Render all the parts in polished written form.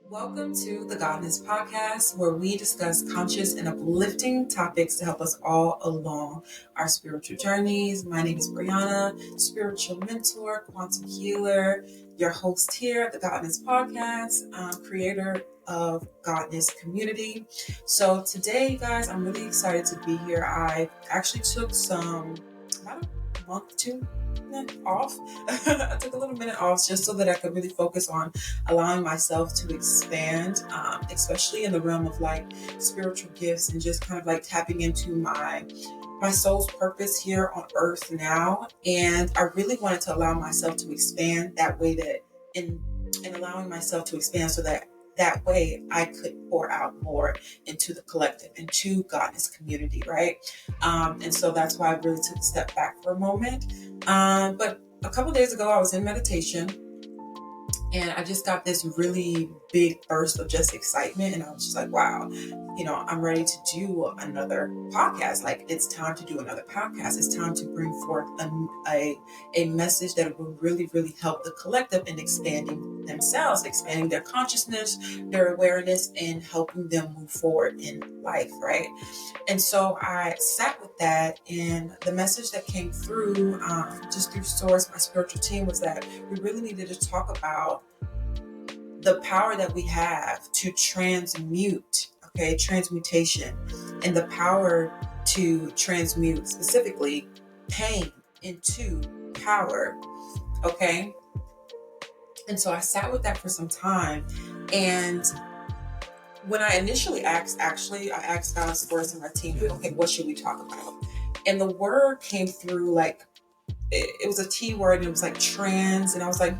Welcome to the Godness Podcast, where we discuss conscious and uplifting topics to help us all along our spiritual journeys. My name is Brianna, spiritual mentor, quantum healer, your host here at the Godness Podcast, creator of Godness Community. So today, guys, I'm really excited to be here. I actually took about a month, two off. I took a little minute off just so that I could really focus on allowing myself to expand, especially in the realm of like spiritual gifts and just kind of like tapping into my soul's purpose here on earth now. And I really wanted to allow myself to expand that way, that in allowing myself to expand so that way I could pour out more into the collective, into Godness community, right? And so that's why I really took a step back for a moment. But a couple days ago, I was in meditation and I just got this really big burst of just excitement. And I was just like, wow, I'm ready to do another podcast. Like, it's time to do another podcast. It's time to bring forth a message that will really, really help the collective in expanding themselves, expanding their consciousness, their awareness, and helping them move forward in life, right? And so I sat with that, and the message that came through, just through Source, my spiritual team, was that we really needed to talk about the power that we have to transmute, transmutation, and the power to transmute specifically pain into power, okay? And so I sat with that for some time, and when I initially asked God's Source and my team, okay, what should we talk about? And the word came through like, it was a T word, and it was like trans, and I was like,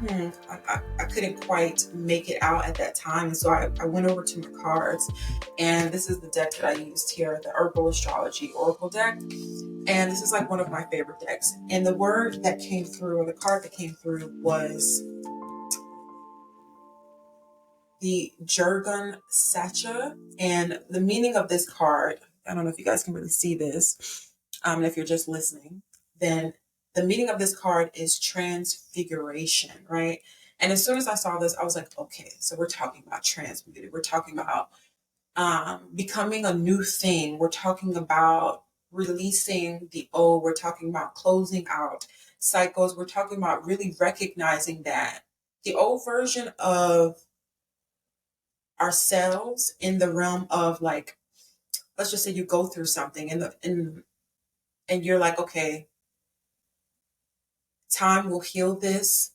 I couldn't quite make it out at that time. And so I went over to my cards, and this is the deck that I used here, the Herbal Astrology Oracle deck. And this is like one of my favorite decks. And the word that came through, or the card that came through, was the Jurgen Sacha. And the meaning of this card, I don't know if you guys can really see this, if you're just listening, then the meaning of this card is transfiguration, right? And as soon as I saw this, I was like, okay, so we're talking about transmuted. We're talking about becoming a new thing. We're talking about releasing the old. We're talking about closing out cycles. We're talking about really recognizing that the old version of ourselves in the realm of, like, let's just say you go through something and you're like, okay, time will heal this.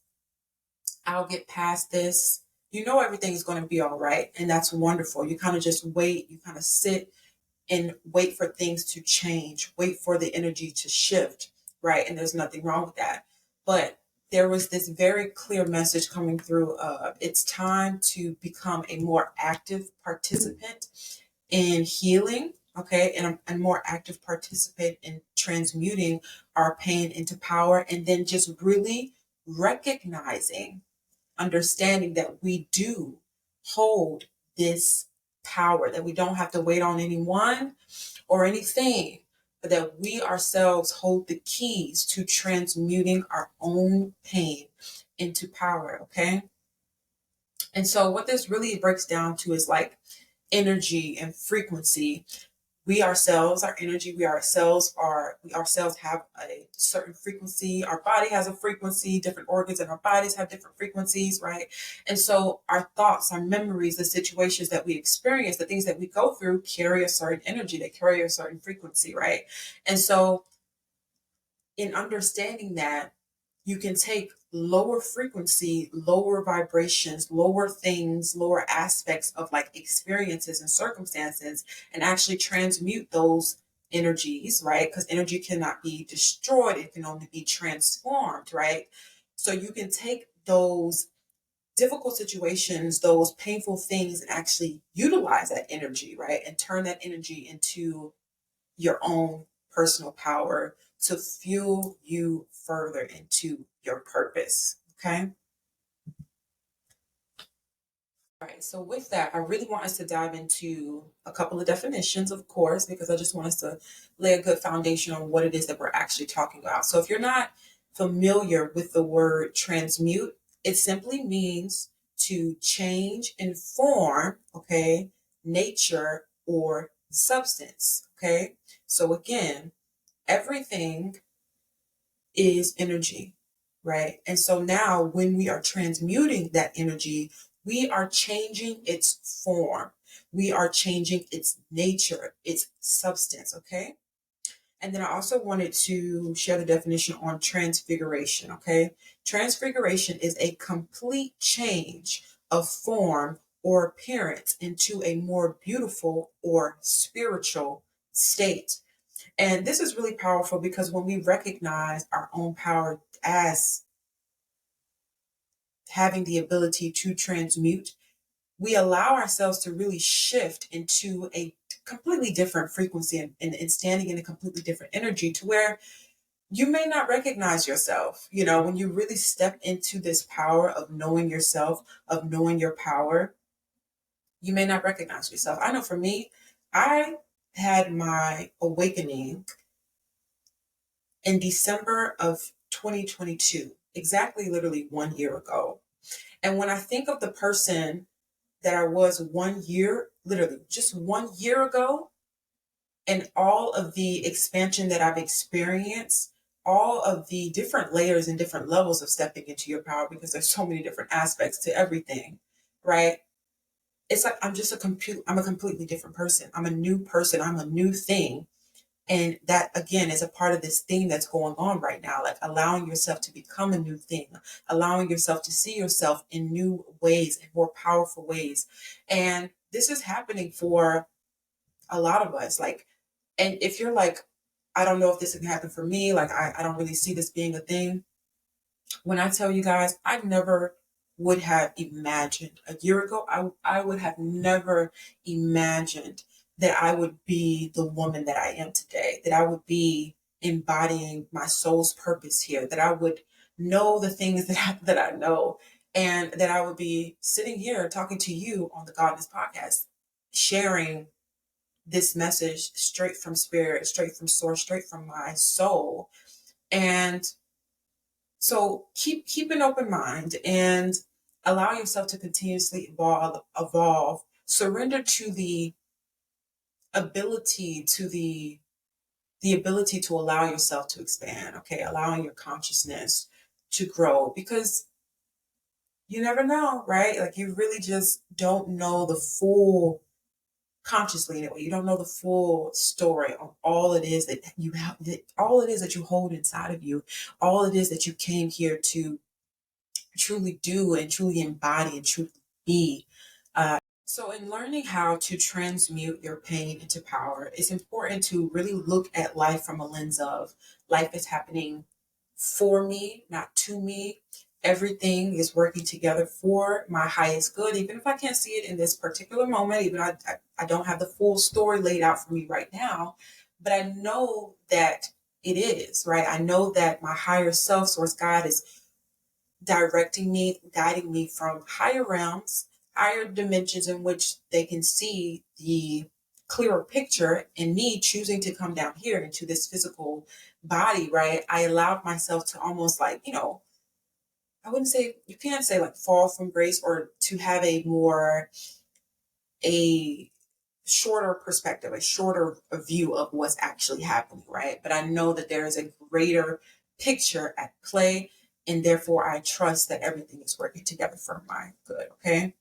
I'll get past this. Everything's going to be all right. And that's wonderful. You kind of just wait. You kind of sit and wait for things to change, wait for the energy to shift, right? And there's nothing wrong with that. But there was this very clear message coming through. It's time to become a more active participant in healing, okay? And a more active participant in transmuting our pain into power, and then just really recognizing, understanding that we do hold this power, that we don't have to wait on anyone or anything, but that we ourselves hold the keys to transmuting our own pain into power, okay? And so what this really breaks down to is like energy and frequency. We ourselves, our energy, we ourselves have a certain frequency. Our body has a frequency, different organs in our bodies have different frequencies, right? And so our thoughts, our memories, the situations that we experience, the things that we go through carry a certain energy, they carry a certain frequency, right? And so in understanding that, you can take lower frequency, lower vibrations, lower things, lower aspects of like experiences and circumstances, and actually transmute those energies, right? Because energy cannot be destroyed, it can only be transformed, right? So you can take those difficult situations, those painful things, and actually utilize that energy, right? And turn that energy into your own personal power to fuel you further into your purpose, okay? All right, so with that, I really want us to dive into a couple of definitions, of course, because I just want us to lay a good foundation on what it is that we're actually talking about. So if you're not familiar with the word transmute, it simply means to change in form, okay, nature, or substance, okay? So again, everything is energy, right? And so now when we are transmuting that energy, we are changing its form. We are changing its nature, its substance, okay? And then I also wanted to share the definition on transfiguration, okay? Transfiguration is a complete change of form or appearance into a more beautiful or spiritual state. And this is really powerful because when we recognize our own power as having the ability to transmute, we allow ourselves to really shift into a completely different frequency and standing in a completely different energy to where you may not recognize yourself. You know, when you really step into this power of knowing yourself, of knowing your power, you may not recognize yourself. I know for me, I had my awakening in December of 2022, exactly literally 1 year ago. And when I think of the person that I was 1 year, literally just 1 year ago, and all of the expansion that I've experienced, all of the different layers and different levels of stepping into your power, because there's so many different aspects to everything, right? It's like I'm a completely different person. I'm a new person. I'm a new thing. And that again is a part of this theme that's going on right now, like allowing yourself to become a new thing, allowing yourself to see yourself in new ways, in more powerful ways. And this is happening for a lot of us. Like, and if you're like, I don't know if this can happen for me, like I don't really see this being a thing. When I tell you guys, I never would have imagined a year ago, I would have never imagined that I would be the woman that I am today, that I would be embodying my soul's purpose here, that I would know the things that I know, and that I would be sitting here talking to you on the Godness Podcast, sharing this message straight from spirit, straight from source, straight from my soul. And so keep an open mind and allow yourself to continuously evolve. Surrender to the ability to the ability to allow yourself to expand, okay? Allowing your consciousness to grow, because you never know, right? Like you really just don't know the full, consciously anyway, you don't know the full story of all it is that you have, all it is that you hold inside of you, all it is that you came here to truly do and truly embody and truly be. So in learning how to transmute your pain into power, it's important to really look at life from a lens of life is happening for me, not to me. Everything is working together for my highest good, even if I can't see it in this particular moment, even I don't have the full story laid out for me right now, but I know that it is, right? I know that my higher self, source God, is directing me, guiding me from higher realms, higher dimensions in which they can see the clearer picture, and me choosing to come down here into this physical body, right? I allowed myself to almost like, I wouldn't say, you can't say like fall from grace, or to have a shorter perspective, a shorter view of what's actually happening, right? But I know that there is a greater picture at play, and therefore I trust that everything is working together for my good, okay?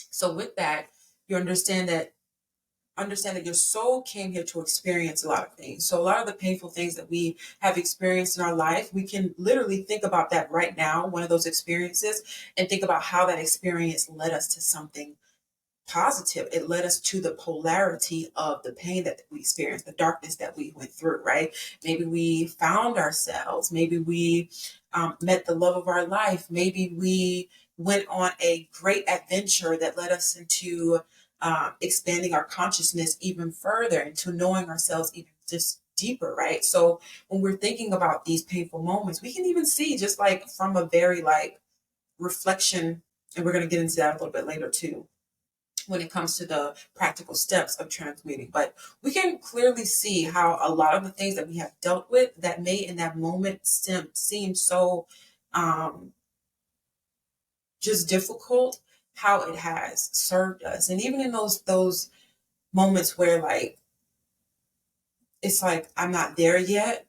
So with that, you understand that your soul came here to experience a lot of things. So a lot of the painful things that we have experienced in our life, we can literally think about that right now, one of those experiences, and think about how that experience led us to something positive. It led us to the polarity of the pain that we experienced, the darkness that we went through, right? Maybe we found ourselves. Maybe we met the love of our life. Maybe we went on a great adventure that led us into expanding our consciousness even further, into knowing ourselves even just deeper, right? So when we're thinking about these painful moments, we can even see just like from a very like reflection, and we're going to get into that a little bit later too, when it comes to the practical steps of transmuting. But we can clearly see how a lot of the things that we have dealt with that may in that moment seem so just difficult, how it has served us. And even in those moments where like it's like I'm not there yet,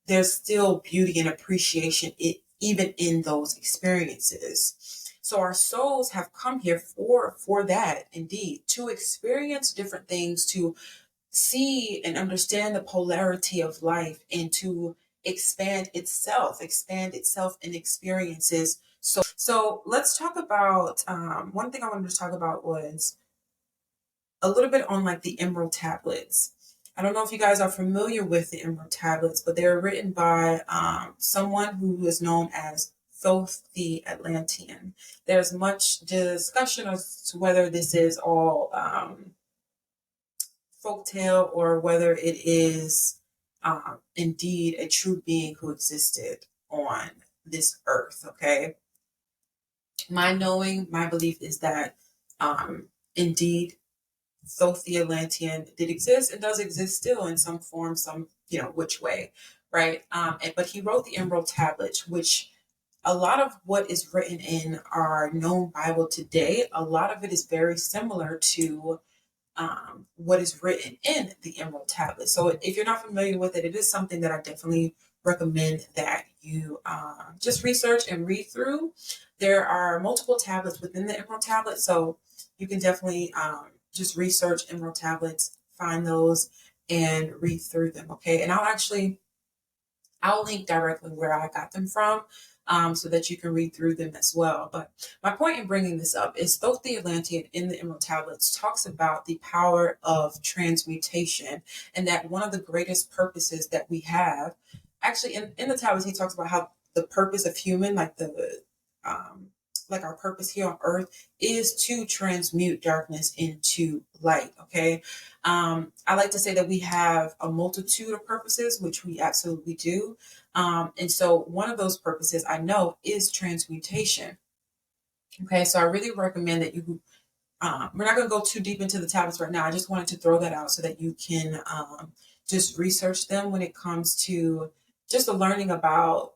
there's still beauty and appreciation even in those experiences. So our souls have come here for that, indeed, to experience different things, to see and understand the polarity of life, and to expand itself in experiences. So let's talk about one thing I wanted to talk about was a little bit on like the emerald tablets. I don't know if you guys are familiar with the emerald tablets, but they're written by someone who is known as Thoth the Atlantean. There's much discussion as to whether this is all folktale or whether it is indeed a true being who existed on this earth. Okay, my belief is that indeed Thoth the Atlantean did exist and does exist still in some form, some which way, right? But he wrote the Emerald Tablets, which a lot of what is written in our known Bible today, a lot of it is very similar to what is written in the Emerald Tablet. So if you're not familiar with it, it is something that I definitely recommend that you just research and read through. There are multiple tablets within the Emerald Tablet, so you can definitely just research Emerald Tablets, find those, and read through them, okay? And I'll link directly where I got them from, so that you can read through them as well. But my point in bringing this up is Thoth the Atlantean in the Emerald Tablets talks about the power of transmutation, and that one of the greatest purposes that we have, actually in the tablets, he talks about how the purpose of human, like our purpose here on earth, is to transmute darkness into light. Okay. I like to say that we have a multitude of purposes, which we absolutely do. And so one of those purposes I know is transmutation. Okay. So I really recommend that you, we're not going to go too deep into the tablets right now. I just wanted to throw that out so that you can just research them when it comes to just the learning about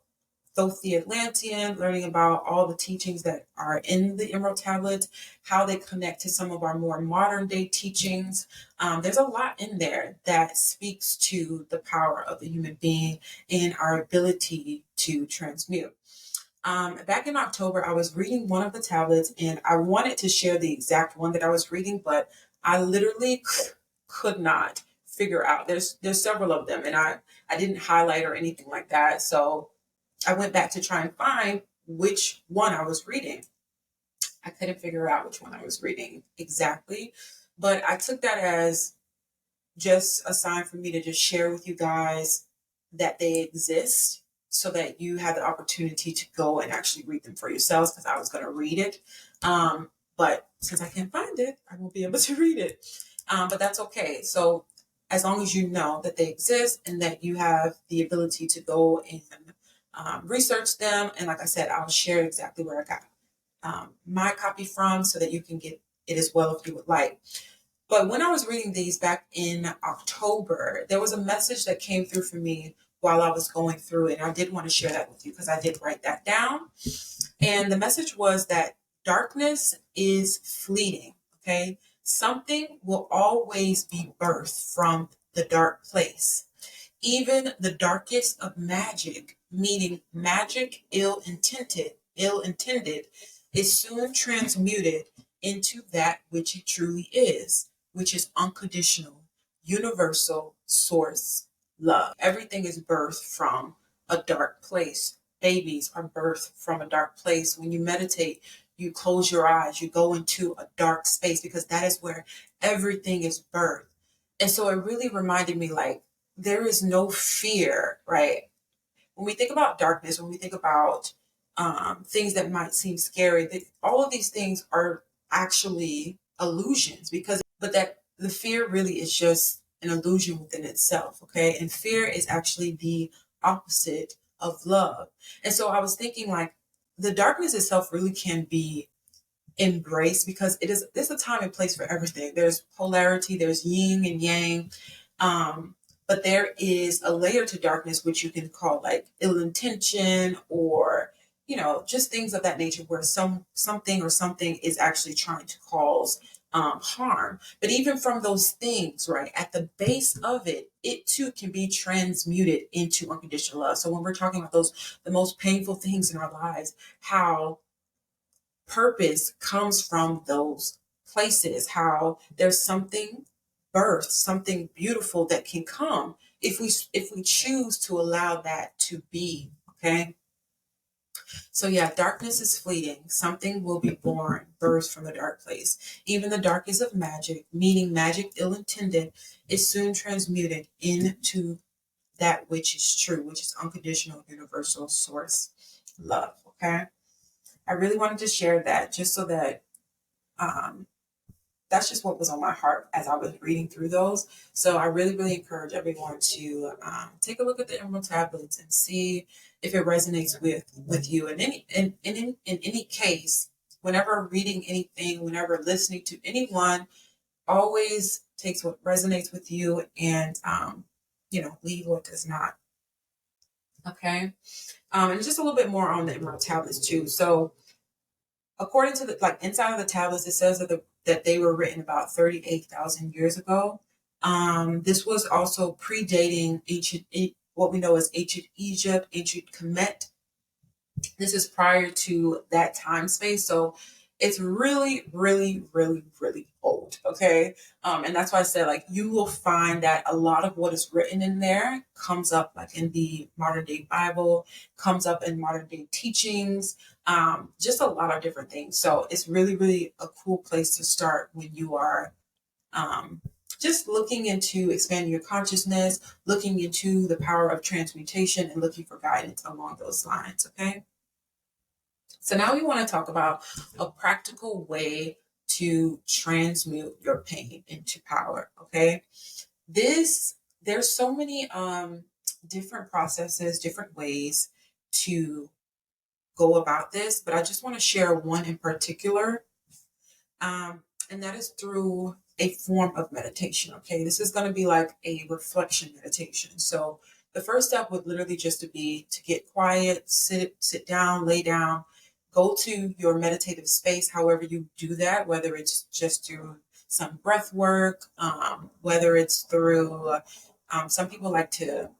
Thoth the Atlantean, learning about all the teachings that are in the Emerald Tablets, how they connect to some of our more modern day teachings. There's a lot in there that speaks to the power of the human being and our ability to transmute. Back in October, I was reading one of the tablets, and I wanted to share the exact one that I was reading, but I literally could not figure out. There's several of them, and I didn't highlight or anything like that. So I went back to try and find which one I was reading. I couldn't figure out which one I was reading exactly, but I took that as just a sign for me to just share with you guys that they exist so that you have the opportunity to go and actually read them for yourselves, because I was going to read it. But since I can't find it, I won't be able to read it. But that's okay. So as long as you know that they exist and that you have the ability to go and research them. And like I said, I'll share exactly where I got my copy from so that you can get it as well if you would like. But when I was reading these back in October, there was a message that came through for me while I was going through it. And I did want to share that with you because I did write that down. And the message was that darkness is fleeting, okay? Something will always be birthed from the dark place. Even the darkest of magic, meaning magic ill-intended, is soon transmuted into that which it truly is, which is unconditional, universal source love. Everything is birthed from a dark place. Babies are birthed from a dark place. When you meditate, you close your eyes, you go into a dark space because that is where everything is birthed. And so it really reminded me, like, there is no fear, right? When we think about darkness, when we think about things that might seem scary, all of these things are actually illusions, but that the fear really is just an illusion within itself, okay? And fear is actually the opposite of love. And so I was thinking, like, the darkness itself really can be embraced because there's a time and place for everything. There's polarity, there's yin and yang. But there is a layer to darkness which you can call like ill intention or just things of that nature where something or something is actually trying to cause harm. But even from those things, right, at the base of it, it too can be transmuted into unconditional love. So when we're talking about the most painful things in our lives, how purpose comes from those places, how there's something birth, something beautiful that can come if we choose to allow that to be. Okay. So yeah, darkness is fleeting. Something will be born, birthed from the dark place. Even the darkest of magic, meaning magic ill intended, is soon transmuted into that which is true, which is unconditional, universal source love. Okay. I really wanted to share that just so that um, that's just what was on my heart as I was reading through those. So I really, really encourage everyone to take a look at the Emerald Tablets and see if it resonates with you. And in any case, whenever reading anything, whenever listening to anyone, always takes what resonates with you and leave what does not. Okay. And just a little bit more on the Emerald Tablets too. So according to inside of the tablets, it says that they were written about 38,000 years ago. This was also predating what we know as ancient Egypt, ancient Kemet. This is prior to that time space. So it's really, really, really, really old. Okay. And that's why I said, you will find that a lot of what is written in there comes up in the modern day Bible, comes up in modern day teachings, just a lot of different things. So it's really, really a cool place to start when you are just looking into expanding your consciousness, looking into the power of transmutation, and looking for guidance along those lines. Okay. So now we want to talk about a practical way to transmute your pain into power. Okay. There's so many different processes, different ways to go about this, but I just want to share one in particular. And that is through a form of meditation. Okay. This is going to be like a reflection meditation. So the first step would literally just to be to get quiet, sit down, lay down, go to your meditative space, however you do that, whether it's just through some breath work, whether it's through, some people like to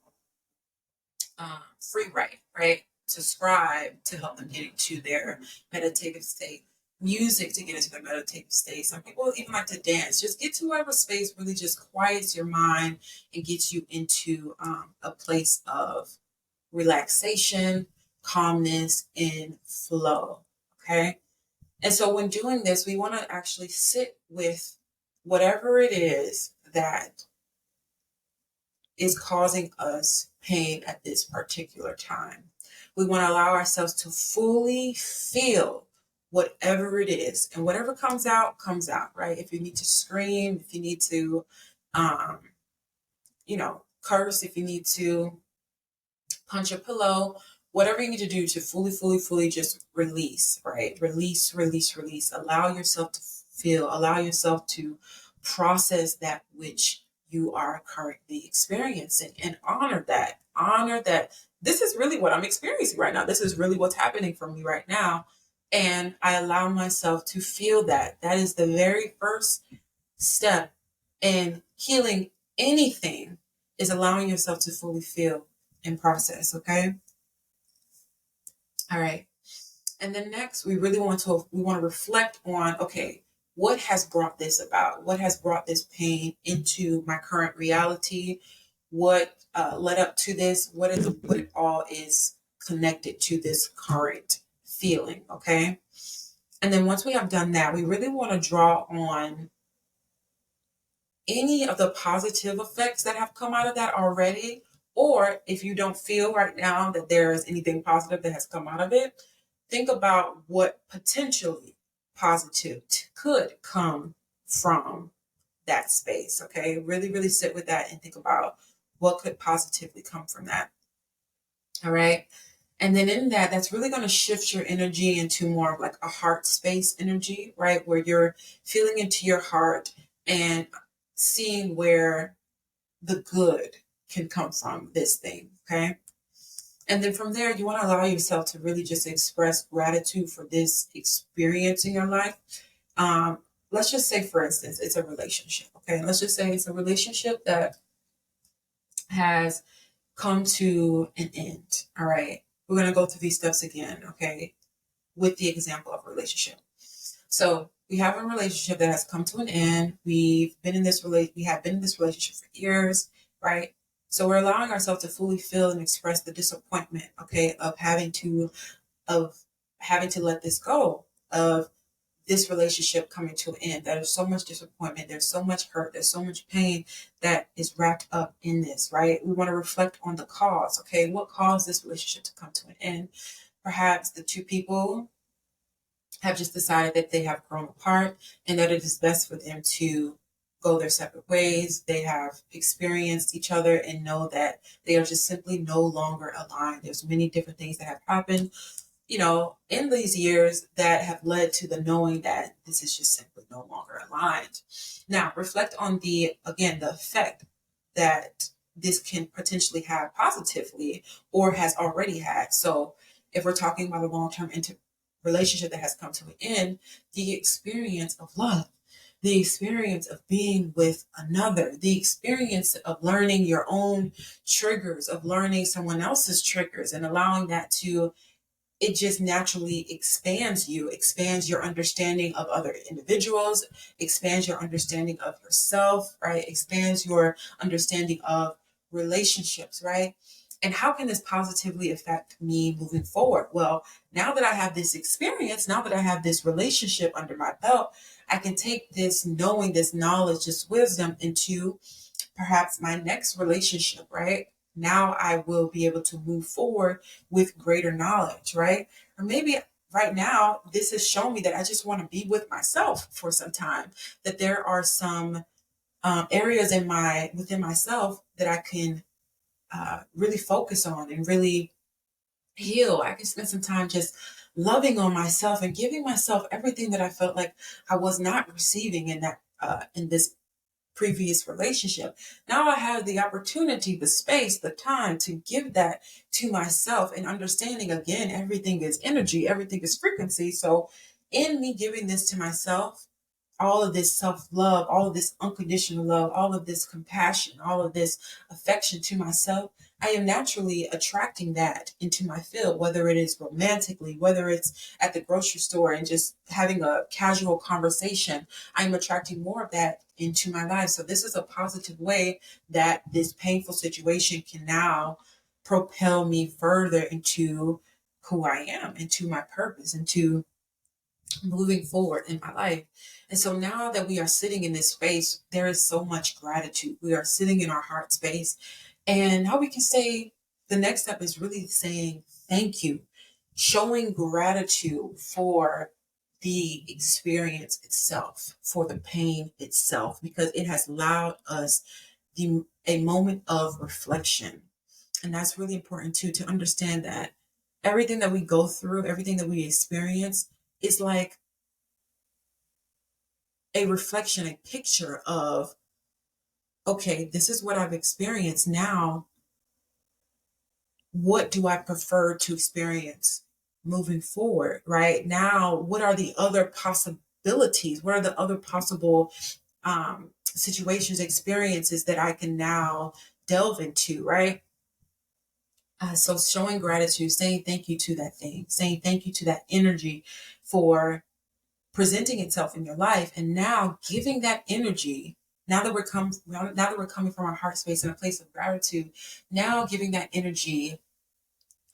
free write, right? To scribe to help them get into their meditative state, music to get into their meditative state. Some people even like to dance. Just get to whatever space really just quiets your mind and gets you into a place of relaxation, calmness, and flow. Okay. And so when doing this, we want to actually sit with whatever it is that is causing us pain at this particular time. We want to allow ourselves to fully feel whatever it is, and whatever comes out, right? If you need to scream, if you need to, curse, if you need to punch a pillow, whatever you need to do to fully just release, right? Release. Allow yourself to feel, allow yourself to process that which you are currently experiencing, and honor that. This is really what I'm experiencing right now. This is really what's happening for me right now. And I allow myself to feel that. That is the very first step in healing anything, is allowing yourself to fully feel and process. Okay. All right. And then next, we want to reflect on, okay, what has brought this about? What has brought this pain into my current reality? What led up to this? What it all is connected to this current feeling? Okay. And then once we have done that, we really want to draw on any of the positive effects that have come out of that already. Or if you don't feel right now that there's anything positive that has come out of it, think about what potentially positive could come from that space. Okay. Really, really sit with that and think about what could positively come from that. All right. And then in that's really going to shift your energy into more of like a heart space energy, right? Where you're feeling into your heart and seeing where the good can come from this thing. Okay. And then from there, you want to allow yourself to really just express gratitude for this experience in your life. Um, let's just say, for instance, it's a relationship. Okay. Let's just say it's a relationship that has come to an end. All right. We're going to go through these steps again. Okay. With the example of a relationship. So we have a relationship that has come to an end. We have been in this relationship for years, right? So we're allowing ourselves to fully feel and express the disappointment, okay, of having to let this go, of this relationship coming to an end. There's so much disappointment, there's so much hurt, there's so much pain that is wrapped up in this, right? We want to reflect on the cause, okay? What caused this relationship to come to an end? Perhaps the two people have just decided that they have grown apart and that it is best for them to go their separate ways. They have experienced each other and know that they are just simply no longer aligned. There's many different things that have happened, in these years that have led to the knowing that this is just simply no longer aligned. Now, reflect on the effect that this can potentially have positively or has already had. So if we're talking about a long-term relationship that has come to an end, the experience of love, the experience of being with another, the experience of learning your own triggers, of learning someone else's triggers and allowing that to, it just naturally expands your understanding of other individuals, expands your understanding of yourself, right? Expands your understanding of relationships, right? And how can this positively affect me moving forward? Well, now that I have this experience, now that I have this relationship under my belt, I can take this knowing, this knowledge, this wisdom into perhaps my next relationship, right? Now I will be able to move forward with greater knowledge, right? Or maybe right now, this has shown me that I just want to be with myself for some time, that there are some areas within myself that I can really focus on and really heal. I can spend some time just loving on myself and giving myself everything that I felt like I was not receiving in this previous relationship. Now I have the opportunity, the space, the time to give that to myself and understanding again, everything is energy, everything is frequency. So in me giving this to myself, all of this self-love, all of this unconditional love, all of this compassion, all of this affection to myself, I am naturally attracting that into my field, whether it is romantically, whether it's at the grocery store and just having a casual conversation. I'm attracting more of that into my life. So this is a positive way that this painful situation can now propel me further into who I am, into my purpose, into moving forward in my life. And so now that we are sitting in this space, there is so much gratitude. We are sitting in our heart space. And now we can say the next step is really saying thank you, showing gratitude for the experience itself, for the pain itself, because it has allowed us a moment of reflection. And that's really important too, to understand that everything that we go through, everything that we experience is like a reflection, a picture of, okay, this is what I've experienced. Now, what do I prefer to experience moving forward? Right now, what are the other possibilities? What are the other possible situations, experiences that I can now delve into? Right. So showing gratitude, saying thank you to that thing, saying thank you to that energy for presenting itself in your life, and now giving that energy. Now that we're coming from our heart space in a place of gratitude, now giving that energy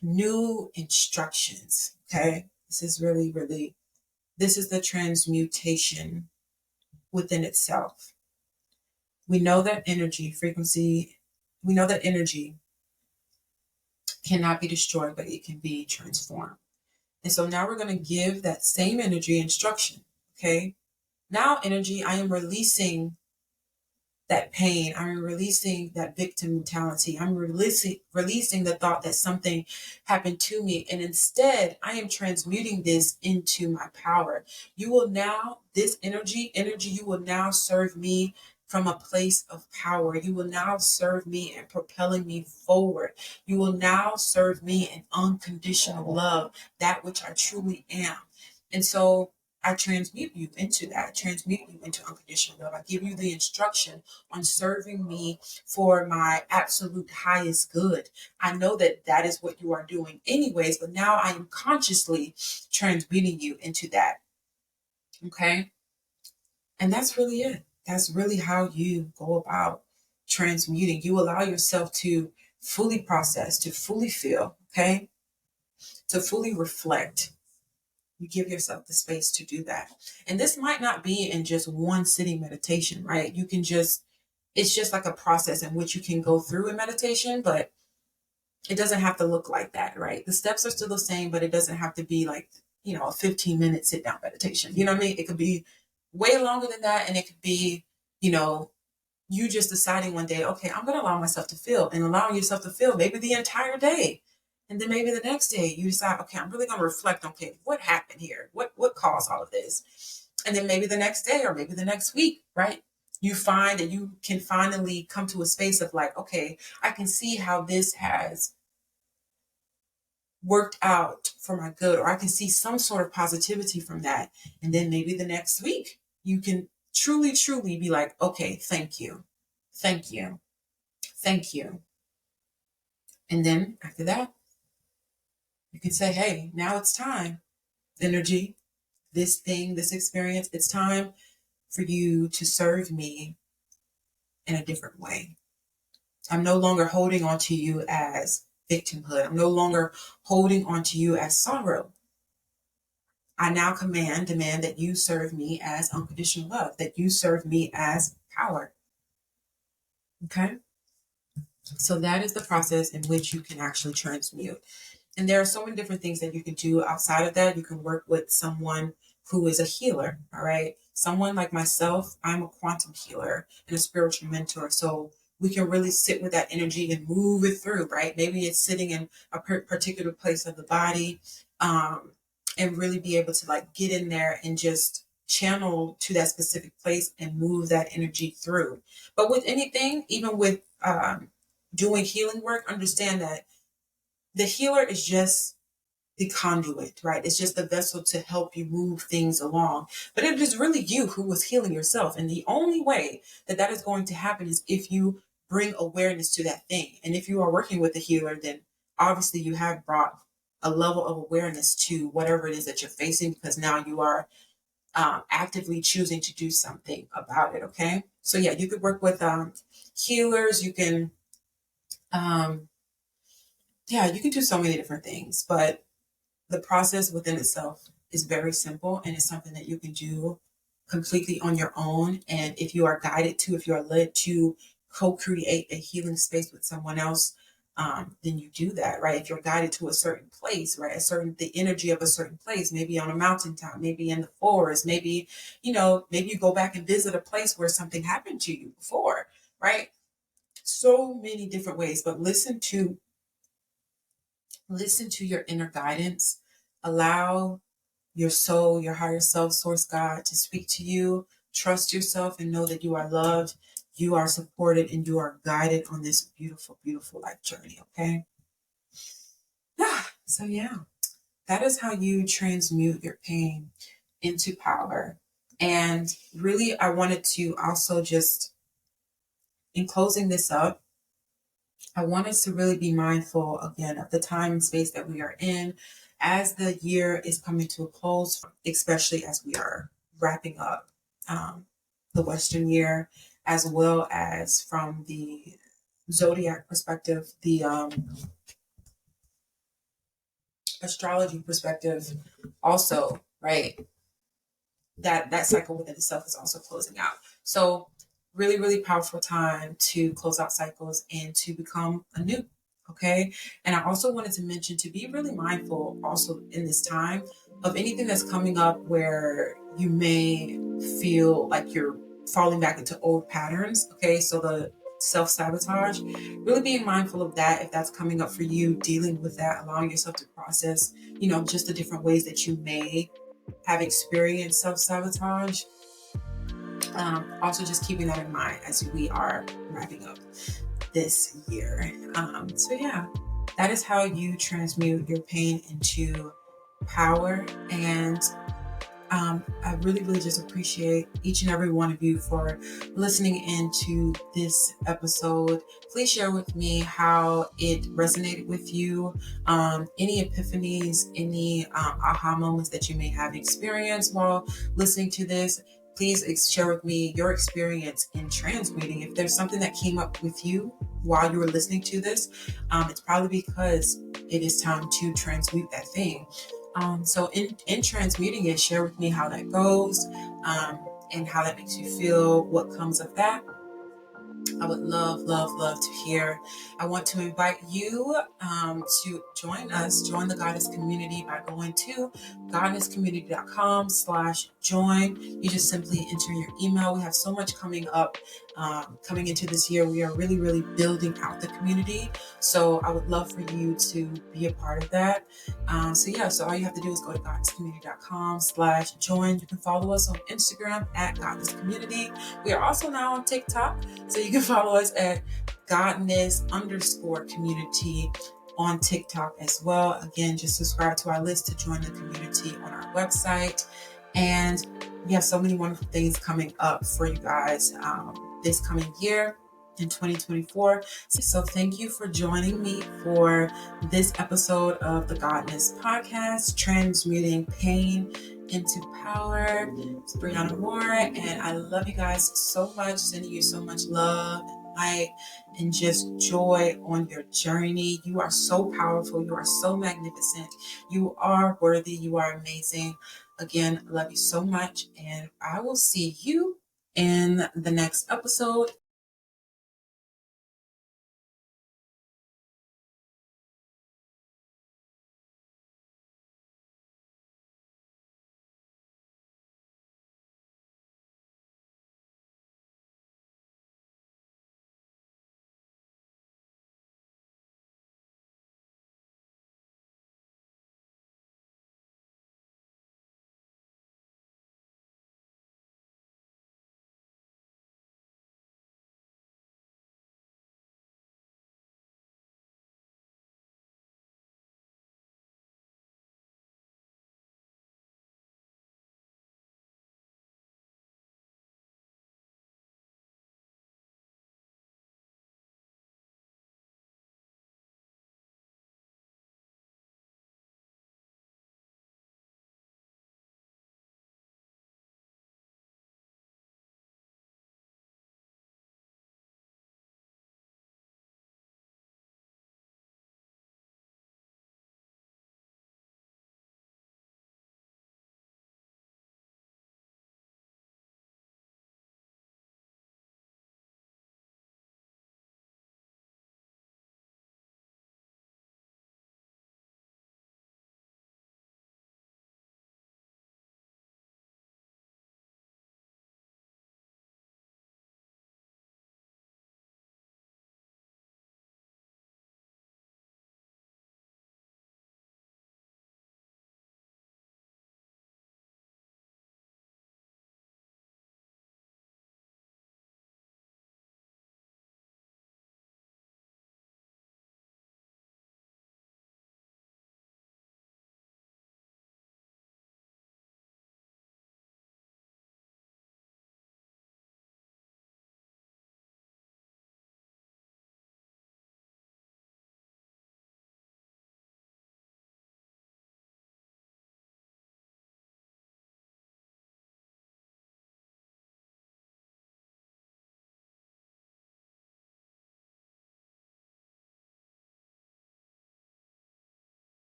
new instructions. Okay, this is really, really, this is the transmutation within itself. We know that energy frequency. We know that energy cannot be destroyed, but it can be transformed. And so now we're going to give that same energy instruction. Okay. Now, energy, I am releasing that pain. I'm releasing that victim mentality. I'm releasing the thought that something happened to me. And instead, I am transmuting this into my power. You will now, this energy, you will now serve me from a place of power. You will now serve me in propelling me forward. You will now serve me in unconditional love, that which I truly am. And so I transmute you into that, transmute you into unconditional love. I give you the instruction on serving me for my absolute highest good. I know that that is what you are doing anyways, but now I am consciously transmuting you into that. Okay? And that's really it. That's really how you go about transmuting. You allow yourself to fully process, to fully feel, okay? To fully reflect. You give yourself the space to do that. And this might not be in just one sitting meditation, right? You can just, it's just like a process in which you can go through in meditation, but it doesn't have to look like that, right? The steps are still the same, but it doesn't have to be like, a 15-minute sit down meditation. You know what I mean? It could be way longer than that. And it could be, you just deciding one day, okay, I'm going to allow myself to feel, and allowing yourself to feel maybe the entire day. And then maybe the next day you decide, okay, I'm really going to reflect, okay, what happened here? What caused all of this? And then maybe the next day or maybe the next week, right? You find that you can finally come to a space of like, okay, I can see how this has worked out for my good, or I can see some sort of positivity from that. And then maybe the next week you can truly, truly be like, okay, thank you. Thank you. Thank you. And then after that, you can say, hey, now it's time. Energy, this thing, this experience, it's time for you to serve me in a different way. I'm no longer holding on to you as victimhood. I'm no longer holding on to you as sorrow. I now demand that you serve me as unconditional love, that you serve me as power. Okay? So that is the process in which you can actually transmute. And there are so many different things that you can do outside of that. You can work with someone who is a healer, all right? Someone like myself, I'm a quantum healer and a spiritual mentor. So we can really sit with that energy and move it through, right? Maybe it's sitting in a particular place of the body, and really be able to like get in there and just channel to that specific place and move that energy through. But with anything, even with doing healing work, understand that the healer is just the conduit, right? It's just the vessel to help you move things along. But it is really you who was healing yourself. And the only way that that is going to happen is if you bring awareness to that thing. And if you are working with a healer, then obviously you have brought a level of awareness to whatever it is that you're facing, because now you are actively choosing to do something about it. Okay. So yeah, you could work with healers. You can, you can do so many different things, but the process within itself is very simple, and it's something that you can do completely on your own. And if you are guided to, if you are led to co-create a healing space with someone else, then you do that, right? If you're guided to a certain place, right? The energy of a certain place, maybe on a mountaintop, maybe in the forest, maybe you go back and visit a place where something happened to you before, right? So many different ways, but listen to your inner guidance. Allow your soul, your higher self, source God, to speak to you. Trust yourself and know that you are loved, you are supported, and you are guided on this beautiful, beautiful life journey. Okay. So yeah, that is how you transmute your pain into power. And really, I wanted to also just, in closing this up, I want us to really be mindful again of the time and space that we are in as the year is coming to a close, especially as we are wrapping up the Western year, as well as from the zodiac perspective, the astrology perspective also, right? That cycle within itself is also closing out. So really, really powerful time to close out cycles and to become anew. Okay. And I also wanted to mention to be really mindful also in this time of anything that's coming up where you may feel like you're falling back into old patterns. Okay. So the self-sabotage, really being mindful of that. If that's coming up for you, dealing with that, allowing yourself to process, just the different ways that you may have experienced self-sabotage. Also, just keeping that in mind as we are wrapping up this year. So yeah, that is how you transmute your pain into power. And I really, really just appreciate each and every one of you for listening into this episode. Please share with me how it resonated with you, any epiphanies, any aha moments that you may have experienced while listening to this. Please share with me your experience in transmuting. If there's something that came up with you while you were listening to this, it's probably because it is time to transmute that thing. So in transmuting it, share with me how that goes, and how that makes you feel, what comes of that. I would love, love, love to hear. I want to invite you to join the Goddess community by going to godnesscommunity.com/join. You just simply enter your email. We have so much coming up, coming into this year. We are really, really building out the community. So I would love for you to be a part of that. So all you have to do is go to godnesscommunity.com/join. You can follow us on Instagram at Godness Community. We are also now on TikTok. So you can follow us at godness_community on TikTok as well. Again, just subscribe to our list to join the community on our website. And we have so many wonderful things coming up for you guys this coming year in 2024. So thank you for joining me for this episode of the Godness Podcast, Transmuting Pain into Power. It's Brianna Moore, and I love you guys so much, sending you so much love, light, and just joy on your journey. You are so powerful. You are so magnificent. You are worthy. You are amazing. Again, I love you so much, and I will see you in the next episode.